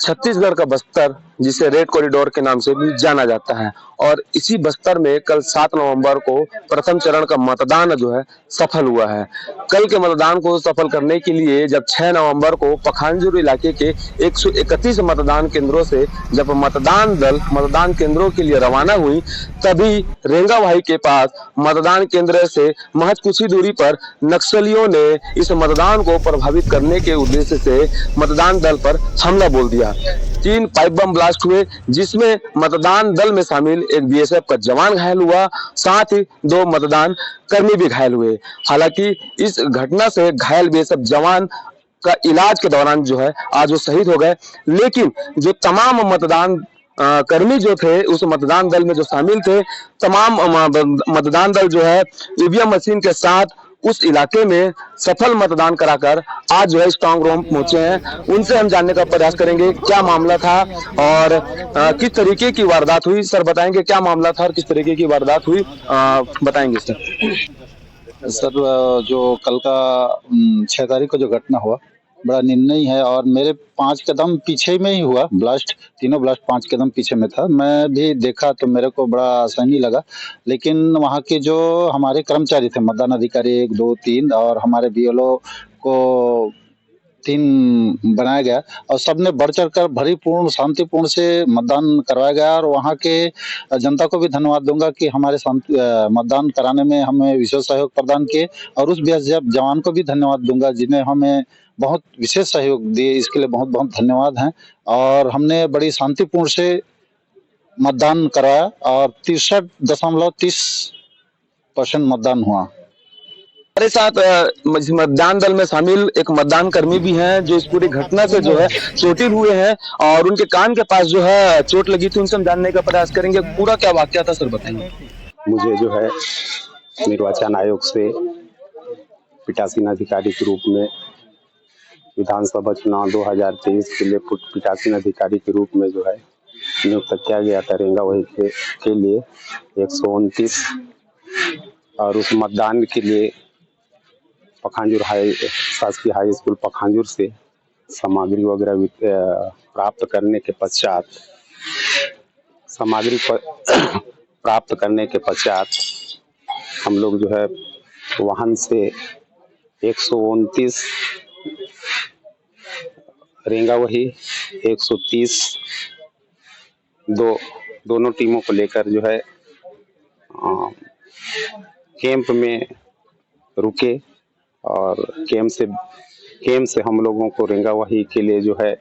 छत्तीसगढ़ का बस्तर, जिसे red corridor के नाम से भी जाना जाता है। और इसी बस्तर में कल 7 नवंबर को प्रथम चरण का मतदान जो है सफल हुआ है। कल के मतदान को सफल करने के लिए जब 6 नवंबर को पखांजूर इलाके के 131 मतदान केंद्रों से जब मतदान दल मतदान केंद्रों के लिए रवाना हुई, तभी रेंगाभाई के पास मतदान केंद्र से महज कुछ ही दूरी पर नक्सलियों ने इस मतदान को प्रभावित करने के उद्देश्य से मतदान दल पर हमला बोल दिया। 3 पाइप बम ब्लास्ट हुए, जिसमें मतदान दल में शामिल एक बीएसएफ का जवान घायल हुआ, साथ ही 2 मतदान कर्मी भी घायल हुए। हालांकि इस घटना से घायल बीएसएफ जवान का इलाज के दौरान जो है आज वो शहीद हो गए। लेकिन जो तमाम मतदान कर्मी जो थे उस मतदान दल में जो शामिल थे, तमाम मतदान दल जो है ईवीएम मशीन के साथ उस इलाके में सफल मतदान कराकर आज जो है स्ट्रांग रूम पहुंचे हैं। उनसे हम जानने का प्रयास करेंगे क्या मामला था और किस तरीके की वारदात हुई। सर बताएंगे क्या मामला था और किस तरीके की वारदात हुई, बताएंगे सर। सर जो कल का 6 तारीख को जो घटना हुआ बड़ा निर्णय है और मेरे 5 कदम पीछे में ही हुआ ब्लास्ट। तीनों ब्लास्ट 5 कदम पीछे में था। मैं भी देखा तो मेरे को बड़ा आसानी लगा, लेकिन वहाँ के जो हमारे कर्मचारी थे, मतदान अधिकारी 1, 2, 3 और हमारे बीएलओ को 3 बनाया गया और सबने बढ़ चढ़ कर भरीपूर्ण शांतिपूर्ण से मतदान करवाया गया। और वहाँ के जनता को भी धन्यवाद दूंगा कि हमारे मतदान कराने में हमें विशेष सहयोग प्रदान किए, और उस बीएसएफ जवान को भी धन्यवाद दूंगा जिन्हें हमें बहुत विशेष सहयोग दिए। इसके लिए बहुत बहुत धन्यवाद हैं। और हमने बड़ी शांतिपूर्ण से मतदान कराया और 63.30% मतदान हुआ। हमारे साथ मतदान दल में शामिल एक मतदान कर्मी भी हैं जो इस पूरी घटना से जो है चोटिल हुए हैं और उनके कान के पास जो है चोट लगी थी। उनसे हम जानने का प्रयास करेंगे पूरा क्या वाकया था, सर बताएंगे। मुझे जो है निर्वाचन आयोग से पीठासीन अधिकारी के रूप में विधानसभा चुनाव 2023 के लिए पीठासीन अधिकारी के रूप में जो है नियुक्त किया गया था रेंगावही के लिए 129। और उस मतदान के लिए पखांजूर शासकीय हाई स्कूल पखांजूर से सामग्री वगैरह प्राप्त करने के पश्चात हम लोग जो है वाहन से 129 रेंगावही 130 दोनों टीमों को लेकर जो है कैंप में रुके और कैंप से हम लोगों को रेंगावही के लिए जो है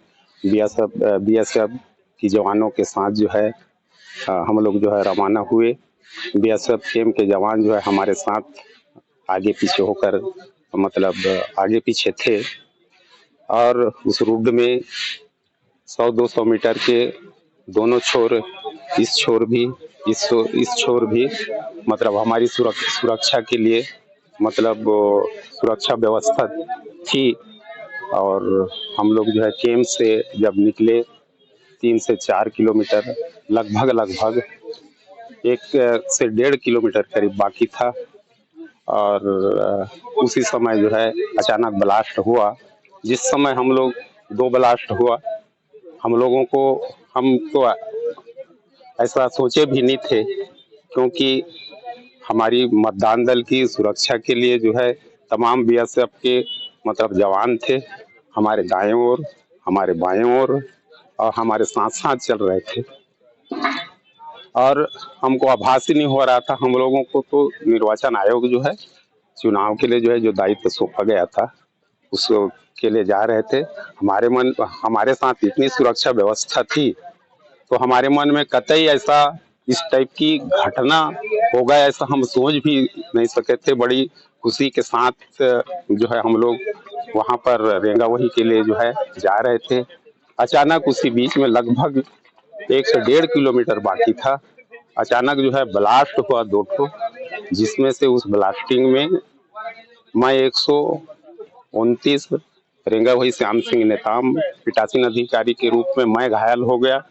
बीएसएफ की जवानों के साथ जो है हम लोग जो है रवाना हुए। बीएसएफ कैंप के जवान जो है हमारे साथ आगे पीछे होकर मतलब आगे पीछे थे और उस रूट में 100-200 मीटर के दोनों छोर, इस छोर भी मतलब हमारी सुरक्षा के लिए मतलब सुरक्षा व्यवस्था थी। और हम लोग जो है कैंप से जब निकले 3 से 4 किलोमीटर लगभग 1 से 1.5 किलोमीटर करीब बाकी था और उसी समय जो है अचानक ब्लास्ट हुआ। जिस समय हम लोग 2 ब्लास्ट हुआ, हम तो ऐसा सोचे भी नहीं थे, क्योंकि हमारी मतदान दल की सुरक्षा के लिए जो है तमाम बीएसएफ के मतलब जवान थे हमारे दाएं ओर, हमारे बाएं ओर और हमारे साथ साथ चल रहे थे। और हमको आभास ही नहीं हो रहा था। हम लोगों को तो निर्वाचन आयोग जो है चुनाव के लिए जो है जो दायित्व सौंपा गया था उसको के लिए जा रहे थे। हमारे साथ इतनी सुरक्षा व्यवस्था थी तो हमारे मन में कतई ऐसा इस टाइप की घटना होगा ऐसा हम सोच भी नहीं सके थे। बड़ी खुशी के साथ जो है हम लोग वहां पर रेंगावही के लिए जो है जा रहे थे। अचानक उसी बीच में लगभग 1 से 1.5 किलोमीटर बाकी था, अचानक जो है ब्लास्ट हुआ 2 ठो, जिसमें से उस ब्लास्टिंग में मैं 129 रेंगावही श्याम सिंह नेताम पीठासीन अधिकारी के रूप में मैं घायल हो गया।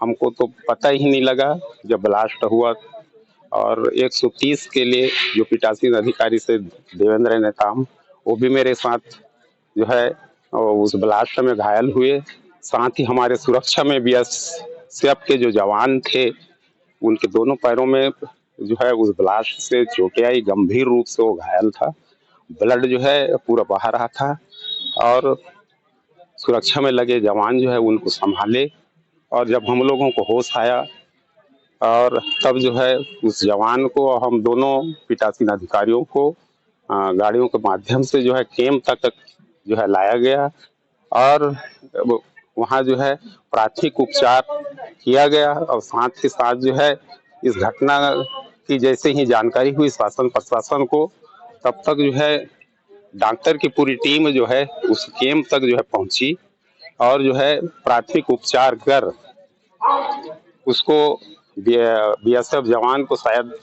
हमको तो पता ही नहीं लगा जब ब्लास्ट हुआ। और 130 के लिए जो पीठासीन अधिकारी से देवेंद्र नेताम, वो भी मेरे साथ जो है उस ब्लास्ट में घायल हुए। साथ ही हमारे सुरक्षा में बीएसएफ के जो जवान थे, उनके दोनों पैरों में जो है उस ब्लास्ट से चोटें आई, गंभीर रूप से वो घायल था। ब्लड जो है पूरा बहा रहा था और सुरक्षा में लगे जवान जो है उनको संभाले, और जब हम लोगों को होश आया और तब जो है उस जवान को हम दोनों पीठासीन अधिकारियों को गाड़ियों के माध्यम से जो है कैंप तक जो है लाया गया और वहाँ जो है प्राथमिक उपचार किया गया। और साथ ही साथ जो है इस घटना की जैसे ही जानकारी हुई शासन प्रशासन को, तब तक जो है डॉक्टर की पूरी टीम जो है उस कैंप तक जो है पहुंची और जो है प्राथमिक उपचार कर उसको बीएसएफ जवान को शायद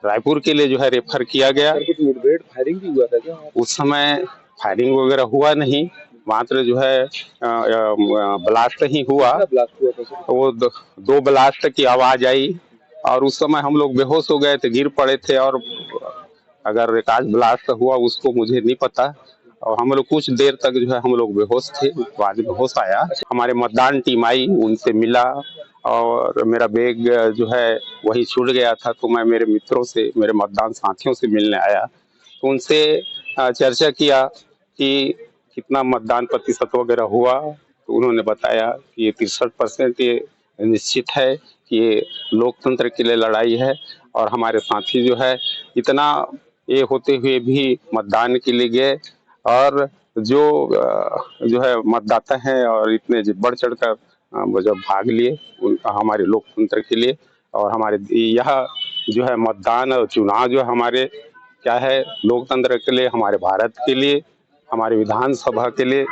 रायपुर के लिए जो है रेफर किया गया। कुछ मुठभेड़ फायरिंग भी हुआ था क्या? उस समय फायरिंग वगैरह हुआ नहीं, मात्र जो है ब्लास्ट ही हुआ। ब्लास्ट हुआ था? वो दो ब्लास्ट की आवाज आई और उस समय हम लोग बेहोश हो गए थे, गिर पड़े थे। और अगर एक आज ब्लास्ट हुआ उसको मुझे नहीं पता, और हम लोग कुछ देर तक जो है हम लोग बेहोश थे। बाद में होश आया, हमारे मतदान टीम आई, उनसे मिला और मेरा बैग जो है वही छूट गया था, तो मैं मेरे मित्रों से, मेरे मतदान साथियों से मिलने आया। तो उनसे चर्चा किया कि कितना मतदान प्रतिशत वगैरह हुआ, तो उन्होंने बताया कि ये 63% ये निश्चित है कि ये लोकतंत्र के लिए लड़ाई है। और हमारे साथी जो है इतना ये होते हुए भी मतदान के लिए गए, और जो है मतदाता हैं और इतने बढ़ चढ़ कर जब भाग लिए उनका हमारे लोकतंत्र के लिए। और हमारे यह जो है मतदान और चुनाव जो हमारे क्या है लोकतंत्र के लिए, हमारे भारत के लिए, हमारे विधानसभा के लिए,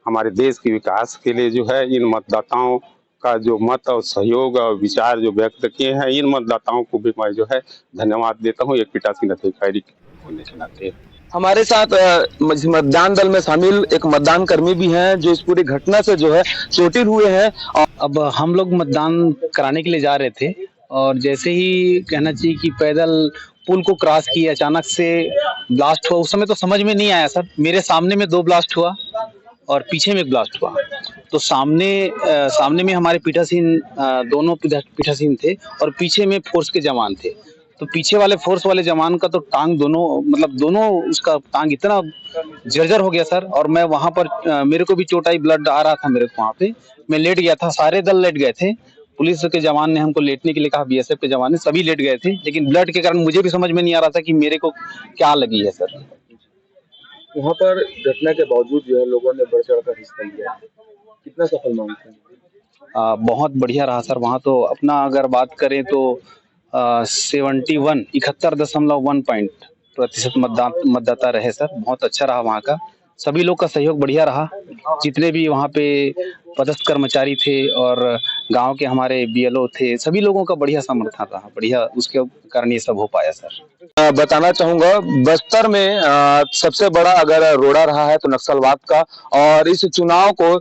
हमारे देश के विकास के लिए जो है इन मतदाताओं का जो मत और सहयोग और विचार जो व्यक्त किए हैं, इन मतदाताओं को भी मैं जो है धन्यवाद देता हूँ एक पीठासीन अधिकारी होने के नाते। हमारे साथ मतदान दल में शामिल एक मतदान कर्मी भी हैं जो इस पूरी घटना से जो है चोटिल हुए हैं। और अब हम लोग मतदान कराने के लिए जा रहे थे और जैसे ही कहना चाहिए कि पैदल पुल को क्रॉस किए, अचानक से ब्लास्ट हुआ। उस समय तो समझ में नहीं आया सर, मेरे सामने में 2 ब्लास्ट हुआ और पीछे में 1 ब्लास्ट हुआ। तो सामने में हमारे पीठासीन दोनों पीठासीन थे और पीछे में फोर्स के जवान थे। तो पीछे वाले फोर्स वाले जवान का तो टांग दोनों उसका टांग इतना जर्जर हो गया सर। और मैं वहां पर मेरे को भी चोट आई, ब्लड आ रहा था मेरे को, वहां पे मैं लेट गया था। सारे दल लेट गए थे, पुलिस के जवान ने हमको लेटने के लिए कहा, बीएसएफ के जवान ने, सभी लेट गए थे। लेकिन ब्लड के कारण मुझे भी समझ में नहीं आ रहा था कि मेरे को क्या लगी है सर। वहाँ पर घटना के बावजूद जो है लोगों ने बढ़ चढ़कर हिस्सा लिया, कितना सफल मानते हैं? बहुत बढ़िया रहा सर। वहाँ तो अपना अगर बात करें तो 71.1% मतदाता रहे सर। बहुत अच्छा रहा वहाँ का, सभी लोग का सहयोग बढ़िया रहा। जितने भी वहाँ पे पदस्थ कर्मचारी थे और गांव के हमारे बीएलओ थे, सभी लोगों का बढ़िया समर्थन रहा, बढ़िया, उसके कारण ये सब हो पाया सर। बताना चाहूंगा बस्तर में सबसे बड़ा अगर रोड़ा रहा है तो नक्सलवाद का। और इस चुनाव को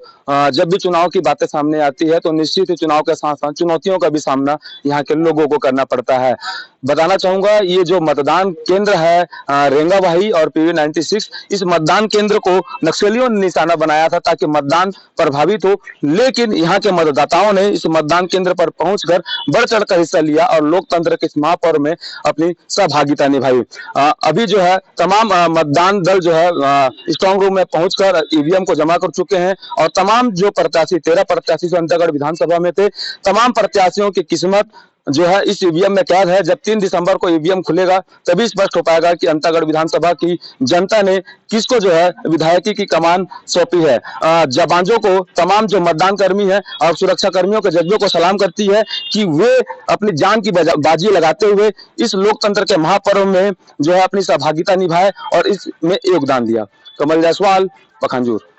जब भी चुनाव की बातें सामने आती है तो निश्चित ही चुनाव के साथ साथ चुनौतियों का भी सामना यहाँ के लोगों को करना पड़ता है। बताना चाहूंगा ये जो मतदान केंद्र है रेंगावाही और PV 96, इस मतदान केंद्र को नक्सलियों ने निशाना बनाया था ताकि मतदान प्रभावित हो, लेकिन यहाँ के मतदाताओं ने इस मतदान केंद्र पर पहुंचकर बढ़ चढ़कर हिस्सा लिया और लोकतंत्र के इस महापर्व में अपनी सहभागिता निभाई। अभी जो है तमाम मतदान दल जो है स्ट्रांग रूम में पहुंचकर ईवीएम को जमा कर चुके हैं और तमाम जो प्रत्याशी 13 प्रत्याशी जो अंतागढ़ विधानसभा में थे, तमाम प्रत्याशियों की किस्मत जो है इस ईवीएम में कैद है। जब 3 दिसंबर को ईवीएम खुलेगा तभी स्पष्ट हो पाएगा कि अंतागढ़ विधानसभा की जनता ने किसको जो है विधायकी की कमान सौंपी है। जवानों को, तमाम जो मतदान कर्मी है और सुरक्षा कर्मियों के जज्बे को सलाम करती है कि वे अपनी जान की बाजी लगाते हुए इस लोकतंत्र के महापर्व में जो है अपनी सहभागिता निभाए और इसमें योगदान दिया। कमल जायसवाल, पखानजूर।